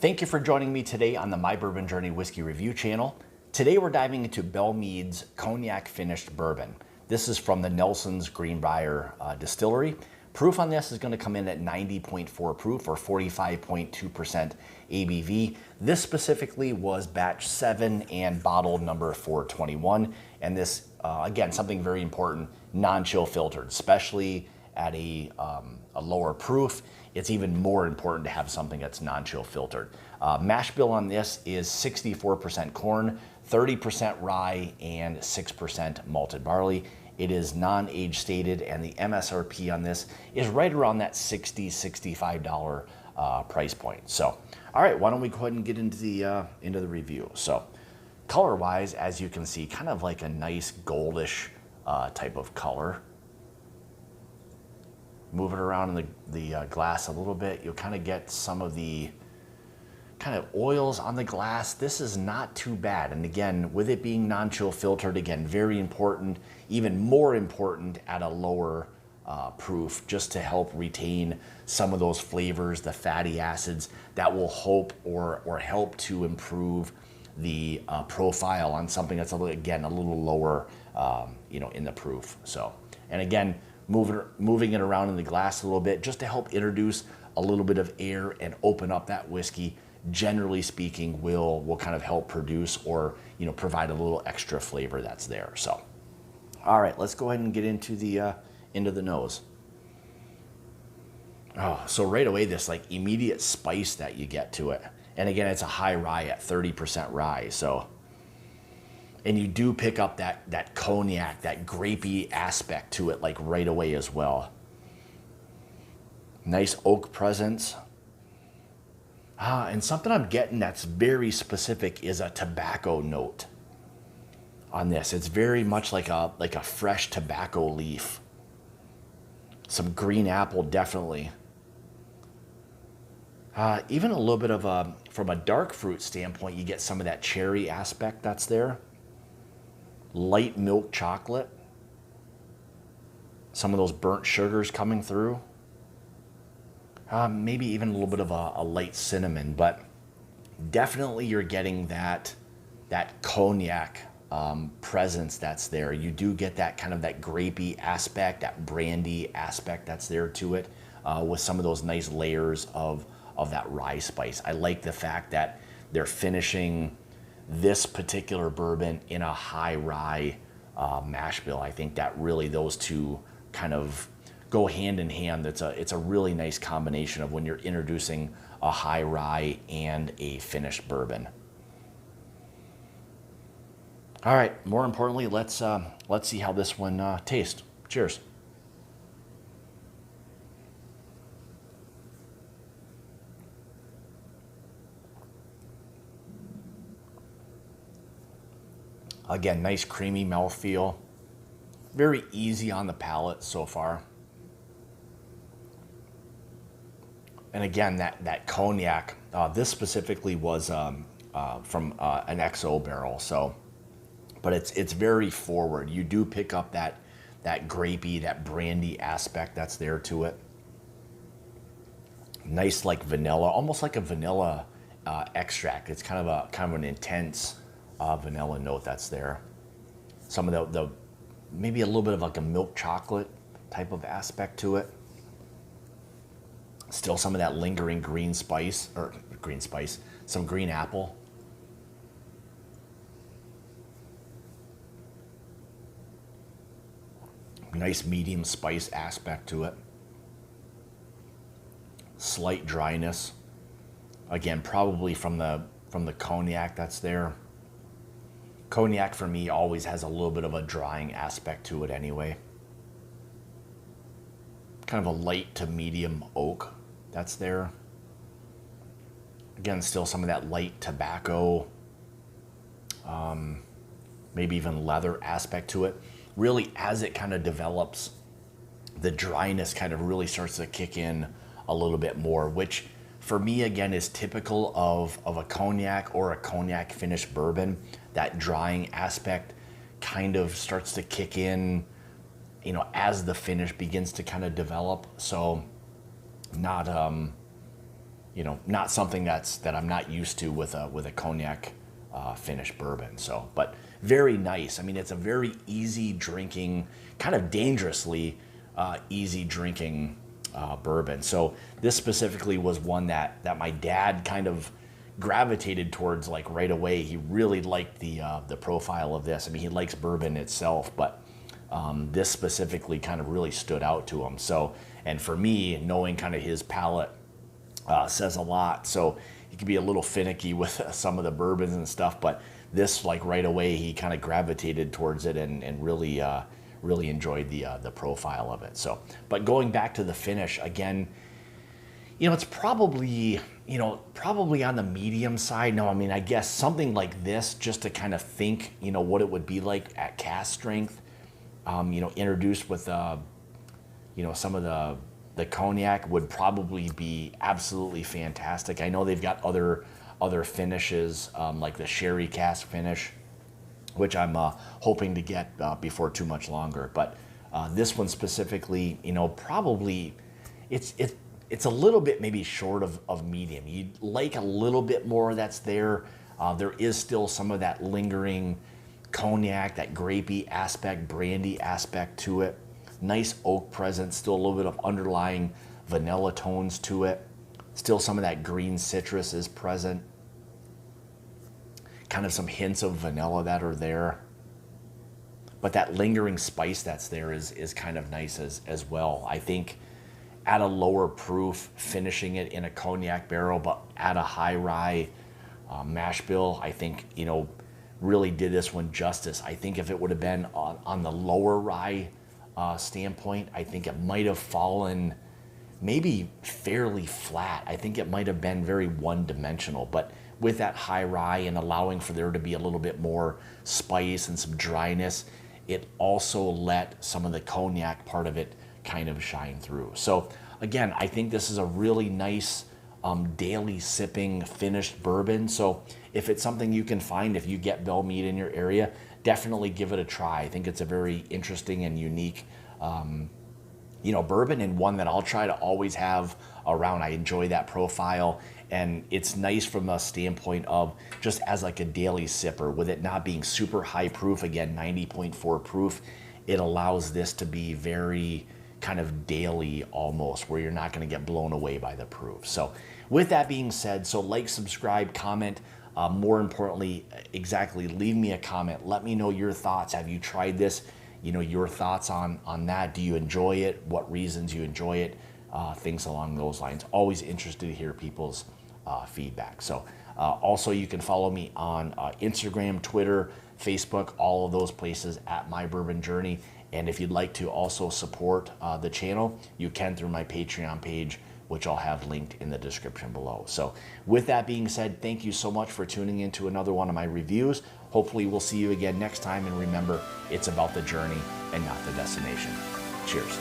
Thank you for joining me today on the My Bourbon Journey Whiskey Review channel. Today we're diving into Belle Meade's Cognac Finished Bourbon. This is from the Nelson's Greenbrier Distillery. Proof on this is going to come in at 90.4 proof or 45.2% ABV. This specifically was batch 7 and bottle number 421. And this, again, something very important, non-chill filtered, especially at a lower proof. It's even more important to have something that's non-chill filtered. Mash bill on this is 64% corn, 30% rye, and 6% malted barley. It is non-age stated, and the MSRP on this is right around that $60, $65 price point. So, all right, why don't we go ahead and get into the review. So, color-wise, as you can see, kind of like a nice goldish type of color. Move it around in the glass a little bit, you'll kind of get some of the kind of oils on the glass. This is not too bad. And again, with it being non-chill filtered, again, very important, even more important at a lower proof, just to help retain some of those flavors, the fatty acids that will help to improve the profile on something that's, again, a little lower, in the proof. So, and again, moving it around in the glass a little bit just to help introduce a little bit of air and open up that whiskey, generally speaking, will kind of help produce or provide a little extra flavor that's there. So, all right, let's go ahead and get into the nose. Oh, so right away, this like immediate spice that you get to it, and again, it's a high rye at 30% rye. So, and you do pick up that cognac, that grapey aspect to it, like right away as well. Nice oak presence. And something I'm getting that's very specific is a tobacco note on this. It's very much like a fresh tobacco leaf. Some green apple, definitely. Even a little bit of from a dark fruit standpoint, you get some of that cherry aspect that's there. Light milk chocolate. Some of those burnt sugars coming through. Maybe even a little bit of a light cinnamon, but definitely you're getting that cognac presence that's there. You do get that kind of that grapey aspect, that brandy aspect that's there to it, with some of those nice layers of that rye spice. I like the fact that they're finishing this particular bourbon in a high rye mash bill. I think that really those two kind of go hand in hand. It's a really nice combination of when you're introducing a high rye and a finished bourbon. All right, more importantly, let's see how this one tastes. Cheers. Again, nice creamy mouthfeel. Very easy on the palate so far. And again, that cognac, this specifically was from an XO barrel, so, but it's very forward. You do pick up that grapey, that brandy aspect that's there to it. Nice like vanilla, almost like a vanilla extract. It's kind of an intense vanilla note that's there. Some of the maybe a little bit of like a milk chocolate type of aspect to it. Still some of that lingering some green apple. Nice medium spice aspect to it. Slight dryness. Again, probably from the cognac that's there. Cognac for me always has a little bit of a drying aspect to it anyway. Kind of a light to medium oak that's there. Again, still some of that light tobacco, maybe even leather aspect to it. Really, as it kind of develops, the dryness kind of really starts to kick in a little bit more, which for me, again, is typical of a cognac or a cognac finished bourbon. That drying aspect kind of starts to kick in, as the finish begins to kind of develop. So not you know, not something that I'm not used to with a cognac finished bourbon. So, but very nice. I mean, it's a very easy drinking, kind of dangerously easy drinking bourbon. So this specifically was one that my dad kind of gravitated towards like right away. He really liked the profile of this. I mean, he likes bourbon itself, but this specifically kind of really stood out to him. So, and for me, knowing kind of his palate says a lot. So he could be a little finicky with some of the bourbons and stuff, but this, like right away, he kind of gravitated towards it and really really enjoyed the profile of it. So, but going back to the finish again, you know, it's probably, you know, probably on the medium side. No, I mean, I guess something like this, just to kind of think, you know, what it would be like at cask strength, you know, introduced with, you know, some of the cognac would probably be absolutely fantastic. I know they've got other finishes, like the sherry cask finish, which I'm hoping to get before too much longer. But this one specifically, you know, probably it's a little bit maybe short of medium. You'd like a little bit more that's there. There is still some of that lingering cognac, that grapey aspect, brandy aspect to it. Nice oak presence, still a little bit of underlying vanilla tones to it. Still some of that green citrus is present. Kind of some hints of vanilla that are there. But that lingering spice that's there is kind of nice as well. I think at a lower proof, finishing it in a cognac barrel, but at a high rye mash bill, I think, you know, really did this one justice. I think if it would have been on the lower rye standpoint, I think it might have fallen maybe fairly flat. I think it might have been very one-dimensional, but with that high rye and allowing for there to be a little bit more spice and some dryness, it also let some of the cognac part of it kind of shine through. So again, I think this is a really nice daily sipping finished bourbon. So if it's something you can find, if you get Belle Meade in your area, definitely give it a try. I think it's a very interesting and unique you know, bourbon, and one that I'll try to always have around. I enjoy that profile, and it's nice from a standpoint of just as like a daily sipper, with it not being super high proof, again 90.4 proof, it allows this to be very kind of daily almost, where you're not going to get blown away by the proof. So with that being said, so like, subscribe, comment, more importantly, exactly, leave me a comment. Let me know your thoughts. Have you tried this? You know, your thoughts on that. Do you enjoy it? What reasons you enjoy it? Things along those lines. Always interested to hear people's feedback. So also you can follow me on Instagram, Twitter, Facebook, all of those places at My Bourbon Journey. And if you'd like to also support the channel, you can through my Patreon page, which I'll have linked in the description below. So with that being said, thank you so much for tuning into another one of my reviews. Hopefully we'll see you again next time, and remember, it's about the journey and not the destination. Cheers.